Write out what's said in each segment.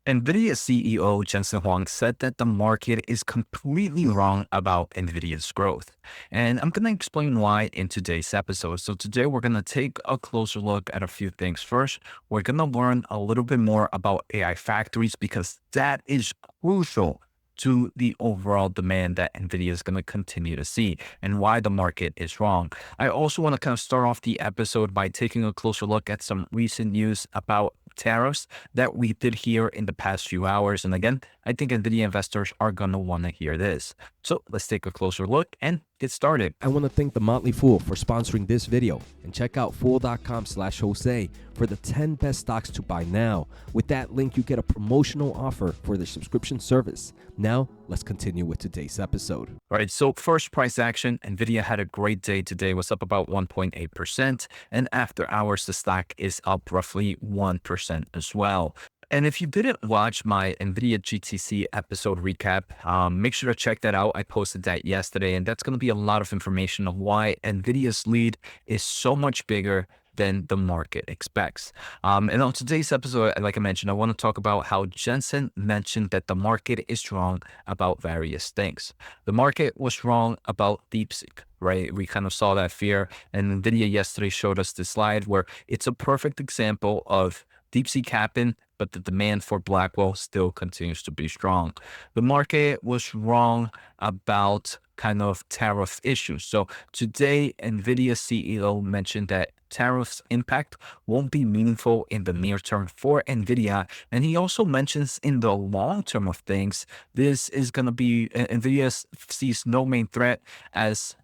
Nvidia CEO Jensen Huang said that the market is completely wrong about Nvidia's growth. And I'm going to explain why in today's episode. So today we're going to take a closer look at a few things. First, we're going to learn a little bit more about AI factories because that is crucial to the overall demand that Nvidia is going to continue to see and why the market is wrong. I also want to kind of start off the episode by taking a closer look at some recent news about tariffs that we did hear in the past few hours. And again, I think Nvidia investors are going to want to hear this. So let's take a closer look and get started. I want to thank the Motley Fool for sponsoring this video, and check out fool.com/Jose for the 10 best stocks to buy now. With that link, you get a promotional offer for the subscription service. Now, let's continue with today's episode. All right, so first price action, Nvidia had a great day today, was up about 1.8%, and after hours, the stock is up roughly 1% as well. And if you didn't watch my NVIDIA GTC episode recap, make sure to check that out. I posted that yesterday, and that's going to be a lot of information on why NVIDIA's lead is so much bigger than the market expects. And on today's episode, like I mentioned, I want to talk about how Jensen mentioned that the market is wrong about various things. The market was wrong about DeepSeek, right? We kind of saw that fear, and NVIDIA yesterday showed us this slide where it's a perfect example of DeepSeek happened, but the demand for Blackwell still continues to be strong. The market was wrong about kind of tariff issues. So today, NVIDIA CEO mentioned that tariffs impact won't be meaningful in the near term for NVIDIA. And he also mentions in the long term of things, this is going to be, NVIDIA sees no main threat as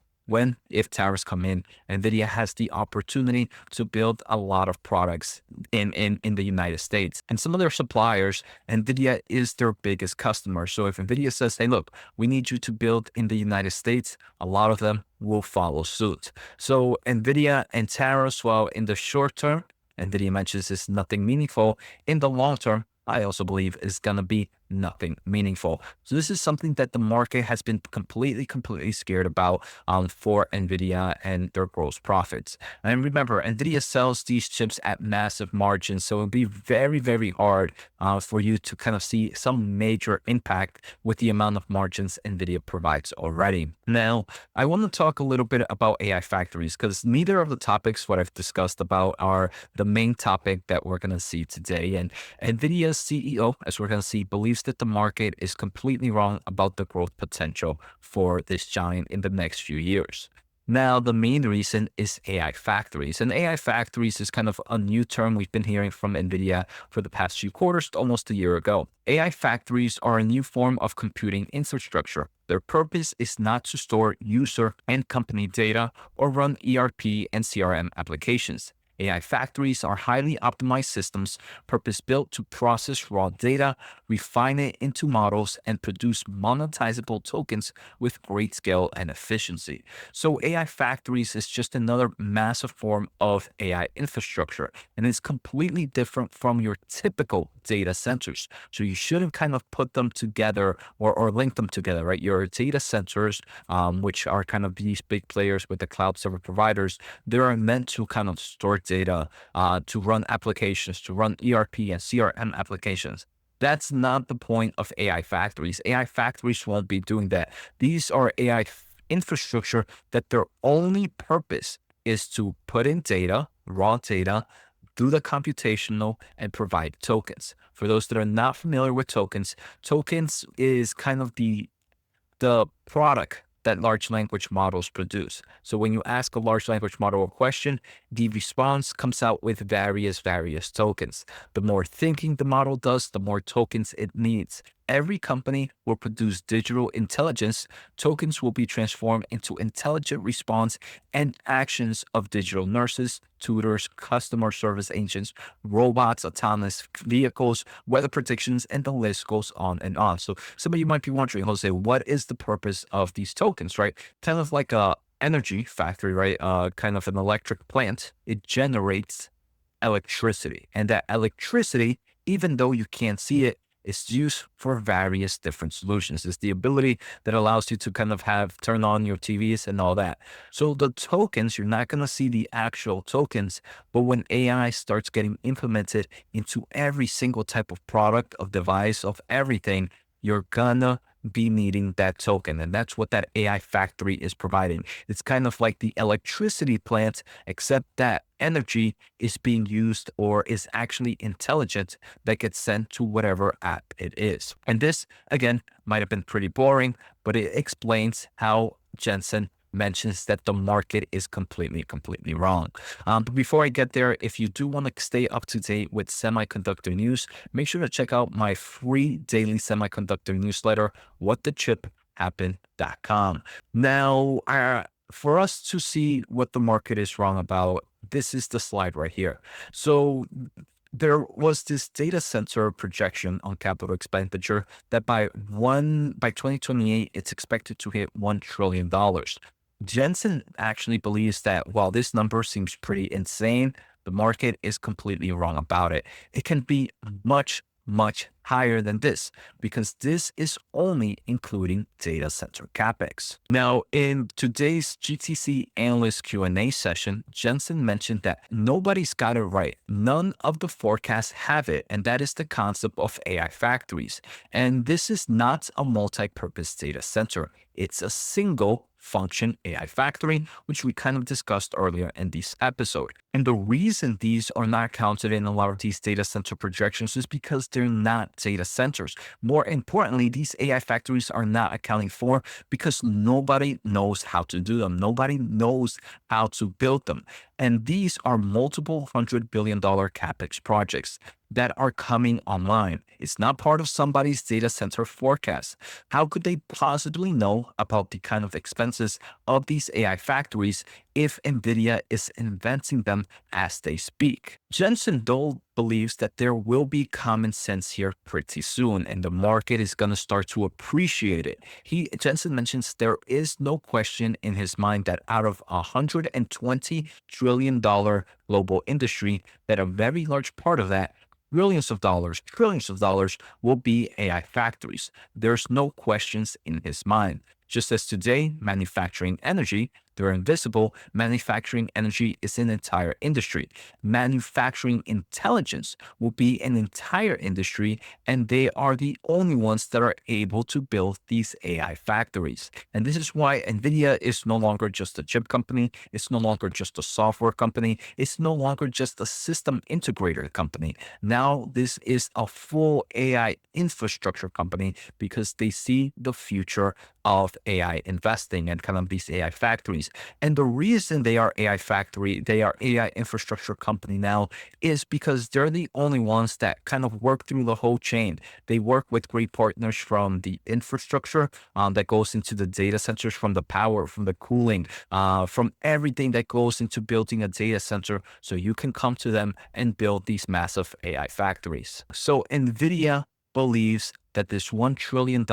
if tariffs come in, NVIDIA has the opportunity to build a lot of products in the United States. And some of their suppliers, NVIDIA is their biggest customer. So if NVIDIA says, hey, look, we need you to build in the United States, a lot of them will follow suit. So NVIDIA and tariffs, while in the short term, NVIDIA mentions is nothing meaningful, in the long term, I also believe is going to be nothing meaningful. So this is something that the market has been completely scared about for NVIDIA and their gross profits. And remember, NVIDIA sells these chips at massive margins, so it'll be very hard for you to kind of see some major impact with the amount of margins NVIDIA provides already. Now, I want to talk a little bit about AI factories because neither of the topics what I've discussed about are the main topic that we're going to see today. And NVIDIA's CEO, as we're going to see, believes that the market is completely wrong about the growth potential for this giant in the next few years. Now, the main reason is AI factories. And AI factories is kind of a new term we've been hearing from NVIDIA for the past few quarters, almost a year ago. AI factories are a new form of computing infrastructure. Their purpose is not to store user and company data or run ERP and CRM applications. AI factories are highly optimized systems purpose-built to process raw data, refine it into models, and produce monetizable tokens with great scale and efficiency. So AI factories is just another massive form of AI infrastructure, and it's completely different from your typical data centers. So you shouldn't kind of put them together or link them together, right? Your data centers, which are kind of these big players with the cloud server providers, they are meant to kind of store data, to run applications, to run ERP and CRM applications. That's not the point of AI factories. AI factories won't be doing that. These are AI infrastructure that their only purpose is to put in data, raw data, do the computational, and provide tokens. For those that are not familiar with tokens, tokens is kind of the product that large language models produce. So when you ask a large language model a question, the response comes out with various tokens. The more thinking the model does, the more tokens it needs. Every company will produce digital intelligence. Tokens will be transformed into intelligent response and actions of digital nurses, tutors, customer service agents, robots, autonomous vehicles, weather predictions, and the list goes on and on. So some of you might be wondering, Jose, what is the purpose of these tokens, right? Kind of like a energy factory, right? Kind of an electric plant. It generates electricity, and that electricity, even though you can't see it, It's used for various different solutions. It's the ability that allows you to kind of have turn on your TVs and all that. So the tokens, you're not going to see the actual tokens, but when AI starts getting implemented into every single type of product, of device, of everything, you're gonna be needing that token. And that's what that AI factory is providing. It's kind of like the electricity plant, except that energy is being used or is actually intelligent that gets sent to whatever app it is. And this, again, might have been pretty boring, but it explains how Jensen mentions that the market is completely wrong. But before I get there, if you do want to stay up to date with semiconductor news, make sure to check out my free daily semiconductor newsletter, whatthechip.com. Now, for us to see what the market is wrong about, this is the slide right here. So there was this data center projection on capital expenditure that by 2028, it's expected to hit $1 trillion. Jensen actually believes that while this number seems pretty insane, the market is completely wrong about it. It can be much higher than this because this is only including data center capex. Now, in today's GTC analyst Q&A session, Jensen mentioned that nobody's got it right. None of the forecasts have it, and that is the concept of AI factories. And this is not a multi-purpose data center. It's a single function AI factory, which we kind of discussed earlier in this episode. And the reason these are not counted in a lot of these data center projections is because they're not data centers. More importantly, these AI factories are not accounting for because nobody knows how to do them. Nobody knows how to build them. And these are multiple $100 billion capex projects that are coming online. It's not part of somebody's data center forecast. How could they possibly know about the kind of expenses of these AI factories if Nvidia is inventing them as they speak? Jensen, though, believes that there will be common sense here pretty soon, and the market is going to start to appreciate it. Jensen mentions there is no question in his mind that out of $120 trillion global industry, that a very large part of that, trillions of dollars will be AI factories. There's no questions in his mind. Just as today, manufacturing energy, they're invisible. Manufacturing energy is an entire industry. Manufacturing intelligence will be an entire industry, and they are the only ones that are able to build these AI factories. And this is why Nvidia is no longer just a chip company. It's no longer just a software company. It's no longer just a system integrator company. Now, this is a full AI infrastructure company because they see the future of AI investing and kind of these AI factories. And the reason they are AI infrastructure company now is because they're the only ones that kind of work through the whole chain. They work with great partners from the infrastructure that goes into the data centers, from the power, from the cooling, from everything that goes into building a data center. So you can come to them and build these massive AI factories. So Nvidia believes that this $1 trillion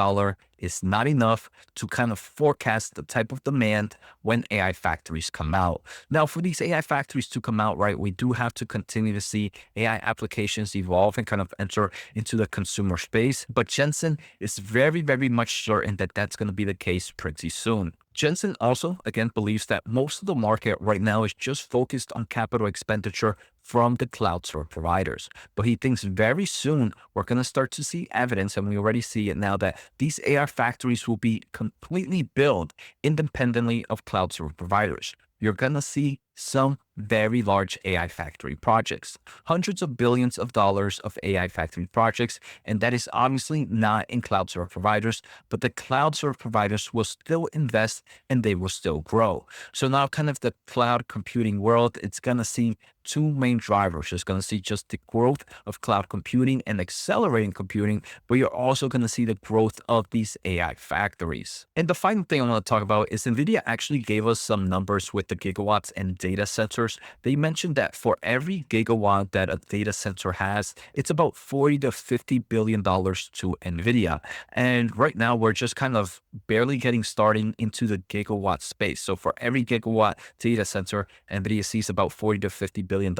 is not enough to kind of forecast the type of demand when AI factories come out. Now, for these AI factories to come out, right, we do have to continue to see AI applications evolve and kind of enter into the consumer space. But Jensen is very much certain that that's going to be the case pretty soon. Jensen also, again, believes that most of the market right now is just focused on capital expenditure from the cloud service providers. But he thinks very soon we're going to start to see evidence, and we already see it now, that these AI factories will be completely built independently of cloud service providers. You're going to see some very large AI factory projects, hundreds of billions of dollars of AI factory projects. And that is obviously not in cloud service providers, but the cloud service providers will still invest and they will still grow. So now kind of the cloud computing world, it's going to see two main drivers. It's going to see just the growth of cloud computing and accelerating computing, but you're also going to see the growth of these AI factories. And the final thing I want to talk about is Nvidia actually gave us some numbers with the gigawatts and data centers, they mentioned that for every gigawatt that a data center has, it's about $40 to $50 billion to Nvidia. And right now, we're just kind of barely getting started into the gigawatt space. So for every gigawatt data center, Nvidia sees about $40 to $50 billion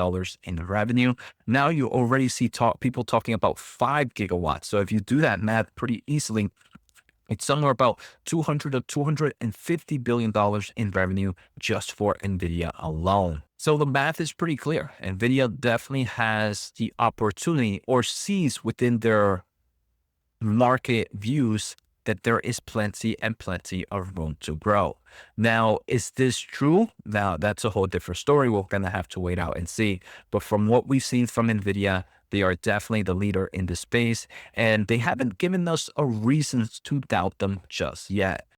in revenue. Now you already see people talking about 5 gigawatts. So if you do that math pretty easily, it's somewhere about $200 to $250 billion in revenue just for Nvidia alone. So the math is pretty clear. Nvidia definitely has the opportunity, or sees within their market views, that there is plenty and plenty of room to grow. Now, is this true? Now, that's a whole different story. We're going to have to wait out and see. But from what we've seen from Nvidia, they are definitely the leader in the space, and they haven't given us a reason to doubt them just yet.